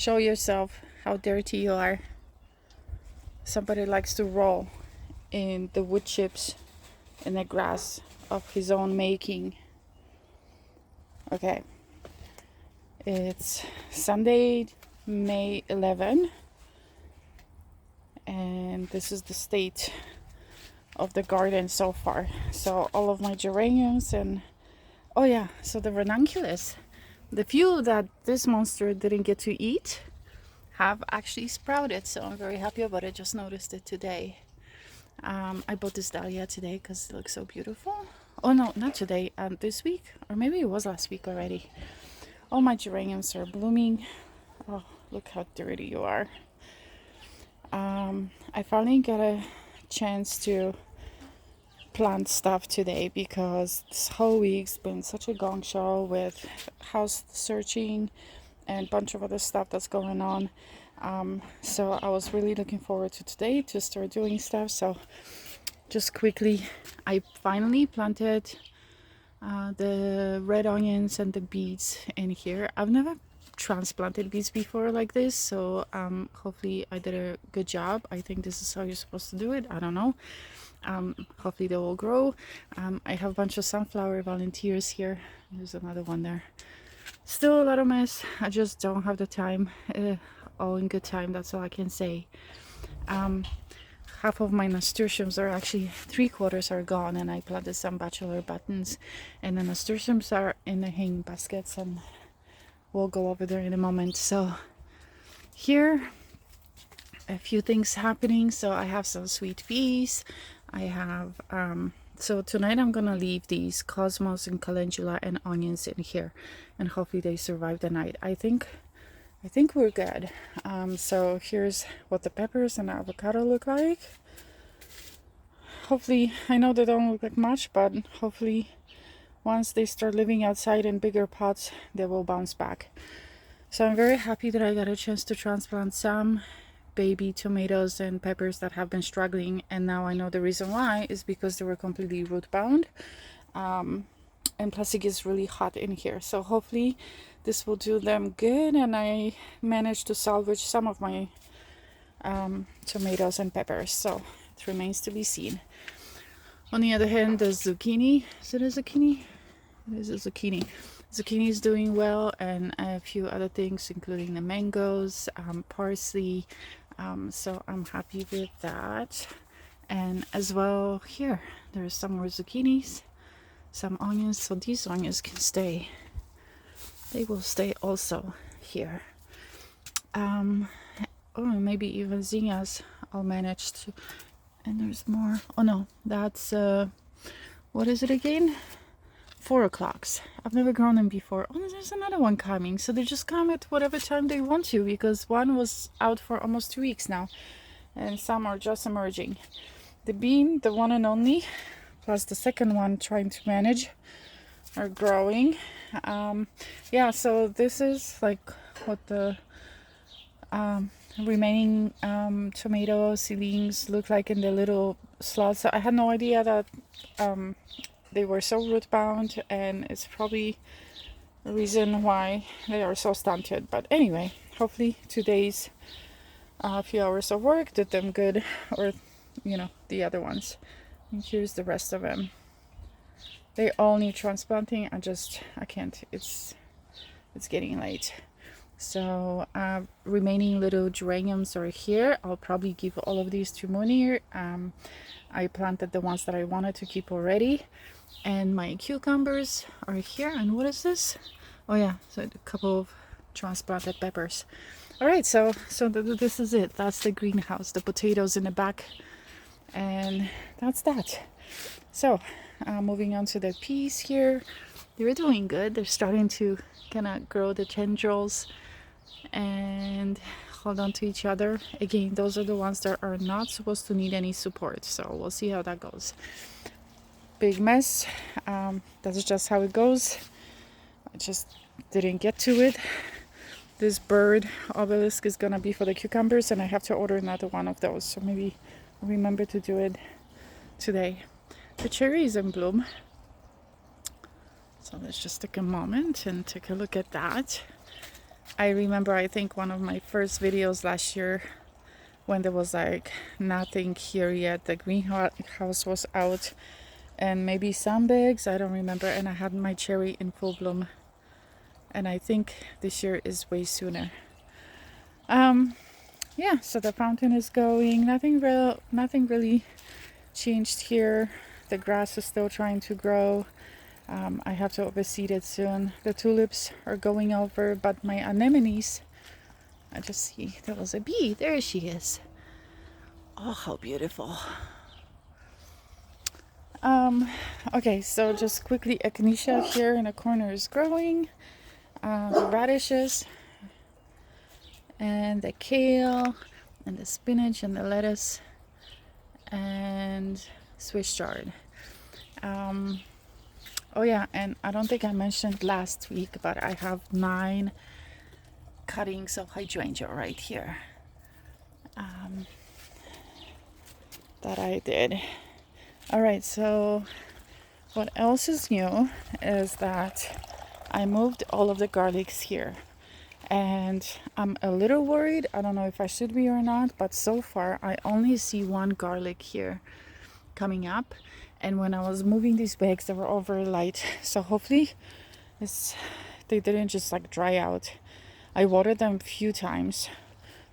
Show yourself how dirty you are. Somebody likes to roll in the wood chips in the grass of his own making. Okay, it's Sunday, May 11, and this is the state of the garden so far. So all of my geraniums and oh yeah, so the ranunculus, the few that this monster didn't get to eat have actually sprouted, so I'm very happy about it. Just noticed it today. I bought this dahlia today because it looks so beautiful. Oh no, not today, this week, or maybe it was last week already. All my geraniums are blooming. Oh, look how dirty you are. I finally got a chance to plant stuff today because this whole week's been such a gong show with house searching and a bunch of other stuff that's going on. So I was really looking forward to today to start doing stuff. So just quickly, I finally planted the red onions and the beets in here. I've never transplanted beets before like this, so hopefully I did a good job. I think this is how you're supposed to do it. I don't know. Hopefully they will grow. I have a bunch of sunflower volunteers here. There's another one there. Still a lot of mess. I just don't have the time. All in good time, that's all I can say. Half of my nasturtiums are actually 3/4 are gone, and I planted some bachelor buttons, and the nasturtiums are in the hanging baskets, and we'll go over there in a moment. So here a few things happening. So I have some sweet peas. I have so tonight I'm gonna leave these cosmos and calendula and onions in here, and hopefully they survive the night. I think we're good. So here's what the peppers and avocado look like. Hopefully, I know they don't look like much, but hopefully once they start living outside in bigger pots, they will bounce back. So I'm very happy that I got a chance to transplant some baby tomatoes and peppers that have been struggling, and now I know the reason why is because they were completely root bound. And plus it gets really hot in here, so hopefully this will do them good, and I managed to salvage some of my tomatoes and peppers, so it remains to be seen. On the other hand, the zucchini, is it a zucchini? It is a zucchini. Zucchini is doing well, and a few other things including the mangoes, parsley, so I'm happy with that. And as well here there's some more zucchinis, some onions, so these onions can stay. They will stay also here. Oh, maybe even zinnias I'll manage to. And there's more. Oh no, that's what is it again? 4 o'clocks. I've never grown them before. Oh, there's another one coming, so they just come at whatever time they want to, because one was out for almost 2 weeks now, and some are just emerging. The bean, the one and only, plus the second one trying to manage, are growing. Yeah, so this is like what the remaining tomato seedlings look like in the little slots. So I had no idea that they were so root bound, and it's probably the reason why they are so stunted. But anyway, hopefully today's few hours of work did them good, or the other ones. And here's the rest of them. They all need transplanting. I can't. It's getting late. So remaining little geraniums are here. I'll probably give all of these to Munir. I planted the ones that I wanted to keep already, and my cucumbers are here. And what is this? Oh yeah, so a couple of transplanted peppers. All right, so this is it. That's the greenhouse. The potatoes in the back, and that's that. So moving on to the peas here. They're doing good. They're starting to kind of grow the tendrils and hold on to each other. Again, those are the ones that are not supposed to need any support, so we'll see how that goes. Big mess. That's just how it goes. I just didn't get to it. This bird obelisk is gonna be for the cucumbers, and I have to order another one of those, so maybe I'll remember to do it today. The cherry is in bloom, so let's just take a moment and take a look at that. I remember, I think one of my first videos last year when there was like nothing here yet, the greenhouse was out and maybe some bags, I don't remember, and I had my cherry in full bloom. And I think this year is way sooner. Yeah, so the fountain is going. Nothing really changed here. The grass is still trying to grow. I have to overseed it soon. The tulips are going over, but my anemones, I just see there was a bee. There she is. Oh, how beautiful. Okay, so just quickly, echinacea here in the corner is growing. The radishes and the kale and the spinach and the lettuce and Swiss chard. Oh yeah, and I don't think I mentioned last week, but I have 9 cuttings of hydrangea right here that I did. All right, so what else is new is that I moved all of the garlics here. And I'm a little worried. I don't know if I should be or not, but so far I only see 1 garlic here coming up. And when I was moving these bags, they were all very light. So hopefully they didn't just like dry out. I watered them a few times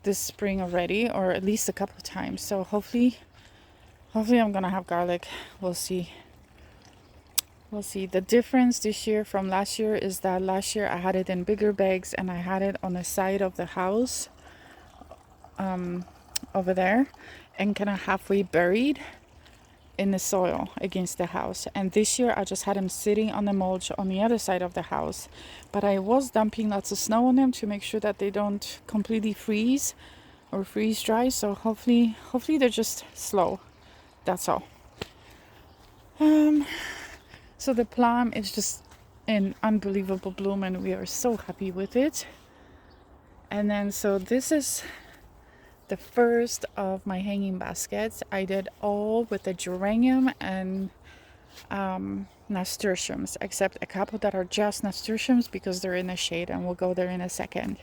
this spring already, or at least a couple of times. So hopefully I'm gonna have garlic. We'll see. We'll see. The difference this year from last year is that last year I had it in bigger bags and I had it on the side of the house over there and kind of halfway buried in the soil against the house. And this year I just had them sitting on the mulch on the other side of the house. But I was dumping lots of snow on them to make sure that they don't completely freeze or freeze dry. So hopefully they're just slow. That's all. So the plum is just in unbelievable bloom and we are so happy with it. And then so this is the first of my hanging baskets. I did all with the geranium and nasturtiums, except a couple that are just nasturtiums because they're in the shade, and we'll go there in a second.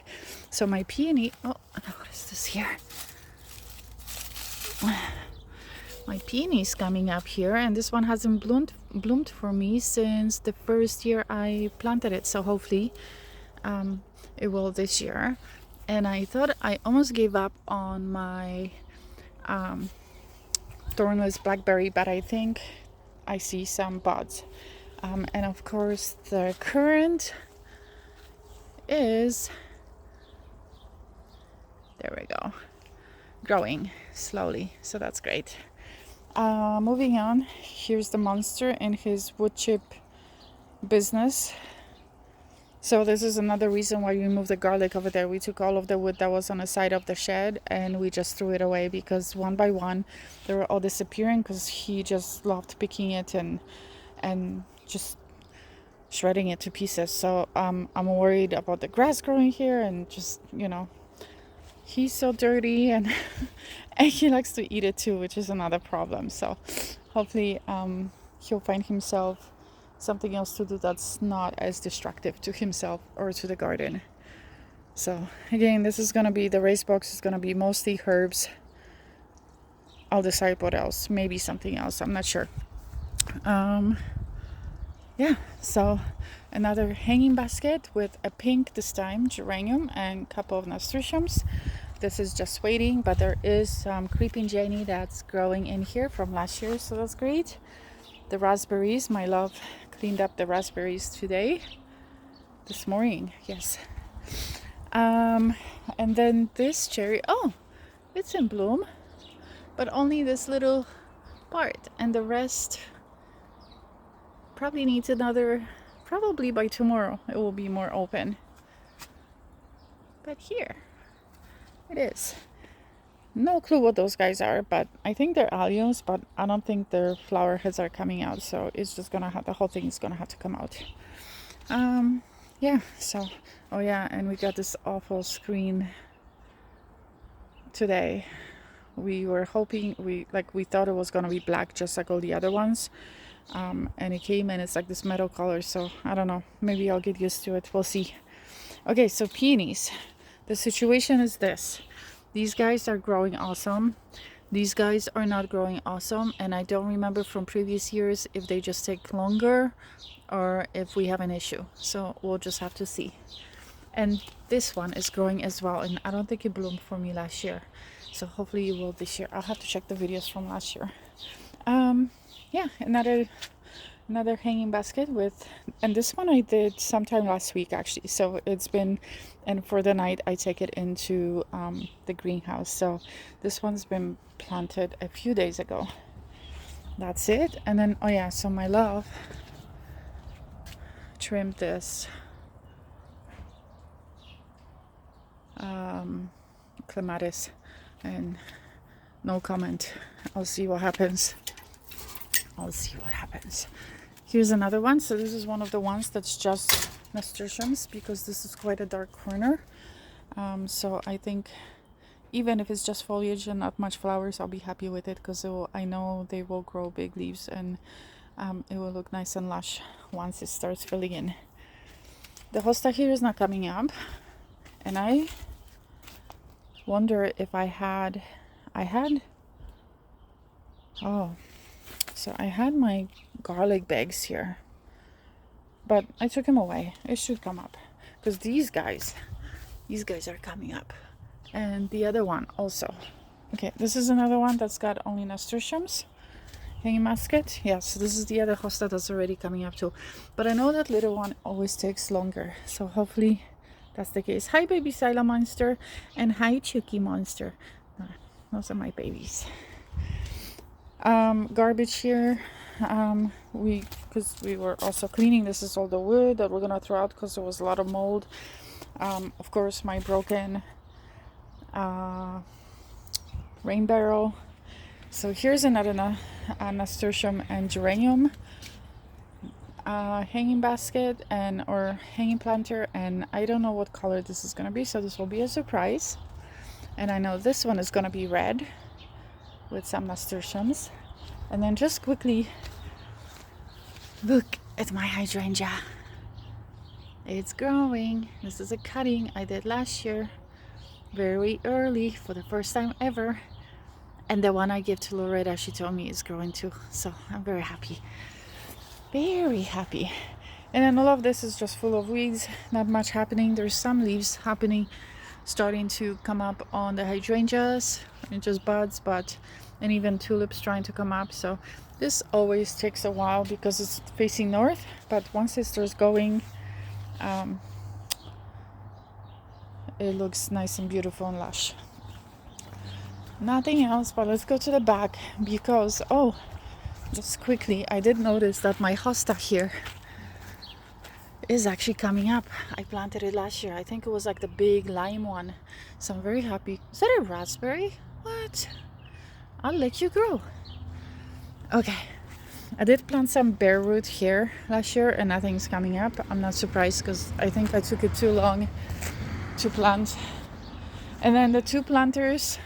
So my peony, oh, what is this here? My peony is coming up here, and this one hasn't bloomed for me since the first year I planted it, so hopefully it will this year. And I thought I almost gave up on my thornless blackberry, but I think I see some buds. And of course the currant is, there we go, growing slowly, so that's great. Moving on, here's the monster in his wood chip business. So this is another reason why we moved the garlic over there. We took all of the wood that was on the side of the shed and we just threw it away because one by one they were all disappearing because he just loved picking it and just shredding it to pieces. So I'm worried about the grass growing here, and just, you know, he's so dirty and and he likes to eat it too, which is another problem. So hopefully he'll find himself something else to do that's not as destructive to himself or to the garden. So again, this is gonna be, the raised box is gonna be mostly herbs. I'll decide what else, maybe something else, I'm not sure. Yeah, so another hanging basket with a pink, this time geranium, and a couple of nasturtiums. This is just waiting, but there is some creeping Jenny that's growing in here from last year, so that's great. The raspberries, my love cleaned up the raspberries this morning, yes. And then this cherry, oh, it's in bloom, but only this little part, and the rest probably needs another, probably by tomorrow it will be more open. But here it is. No clue what those guys are, but I think they're alliums, but I don't think their flower heads are coming out, so it's just gonna have, the whole thing is gonna have to come out. Yeah, so, oh yeah, and we got this awful screen today. We were hoping, we thought it was gonna be black just like all the other ones, and it came and it's like this metal color, so I don't know, maybe I'll get used to it, we'll see. Okay, so peonies. The situation is this. These guys are growing awesome. These guys are not growing awesome. And I don't remember from previous years if they just take longer or if we have an issue. So we'll just have to see. And this one is growing as well. And I don't think it bloomed for me last year. So hopefully it will this year. I'll have to check the videos from last year. Yeah, another hanging basket with, and this one I did sometime last week actually, so it's been, and for the night I take it into the greenhouse. So this one's been planted a few days ago. That's it. And then, oh yeah, so my love trimmed this clematis, and no comment. I'll see what happens. Here's another one. So this is one of the ones that's just nasturtiums, because this is quite a dark corner. So I think even if it's just foliage and not much flowers, I'll be happy with it, because I know they will grow big leaves, and it will look nice and lush once it starts filling in. The hosta here is not coming up, and I wonder if I had so I had my garlic bags here, but I took them away. It should come up, because these guys are coming up, and the other one also. Okay, this is another one that's got only nasturtiums hanging basket. Yeah, so this is the other hosta that's already coming up too, but I know that little one always takes longer, so hopefully that's the case. Hi baby Sila Monster, and hi Chucky Monster. Those are my babies. Garbage here, because we were also cleaning. This is all the wood that we're gonna throw out because there was a lot of mold. Of course, my broken rain barrel. So here's another nasturtium and geranium hanging basket or hanging planter, and I don't know what color this is gonna be, so this will be a surprise. And I know this one is gonna be red with some nasturtiums. And then just quickly look at my hydrangea. It's growing. This is a cutting I did last year, very early, for the first time ever. And the one I gave to Loretta, she told me is growing too, so I'm very happy, very happy. And then all of this is just full of weeds, not much happening. There's some leaves happening, starting to come up on the hydrangeas, and just buds, and even tulips trying to come up. So this always takes a while because it's facing north, but once it starts going, it looks nice and beautiful and lush. Nothing else, but let's go to the back, because just quickly, I did notice that my hosta here is actually coming up. I planted it last year. I think it was like the big lime one, so I'm very happy. Is that a raspberry? What? I'll let you grow. Okay, I did plant some bare root here last year, and nothing's coming up. I'm not surprised, because I think I took it too long to plant. And then the two planters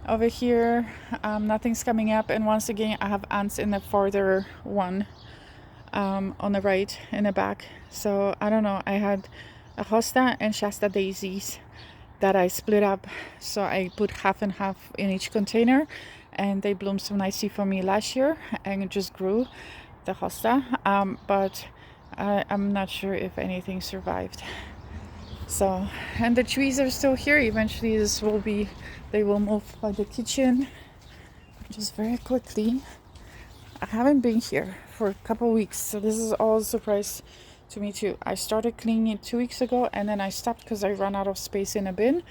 over here, nothing's coming up. And once again, I have ants in the farther one, on the right in the back. So I don't know, I had a hosta and Shasta daisies that I split up, so I put half and half in each container, and they bloomed so nicely for me last year, and it just grew, the hosta, but I'm not sure if anything survived. So, and the trees are still here. Eventually they will move by the kitchen. Just very quickly, I haven't been here for a couple weeks, so this is all a surprise to me too. I started cleaning it 2 weeks ago, and then I stopped because I ran out of space in a bin.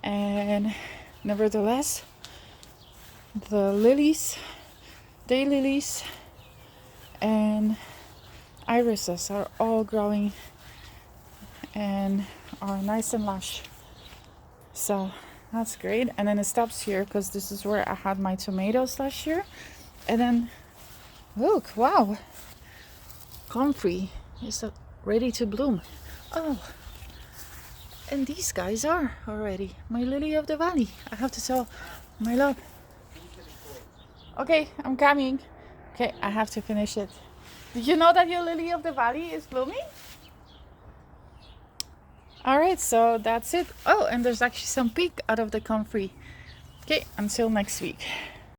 And nevertheless, the lilies, daylilies, and irises are all growing and are nice and lush. So that's great. And then it stops here because this is where I had my tomatoes last year. And then look, wow, comfrey is ready to bloom. Oh, and these guys are already my lily of the valley. I have to tell my love. Okay, I'm coming. Okay, I have to finish it. Did you know that your lily of the valley is blooming? All right, so that's it. Oh, and there's actually some pink out of the comfrey. Okay, until next week.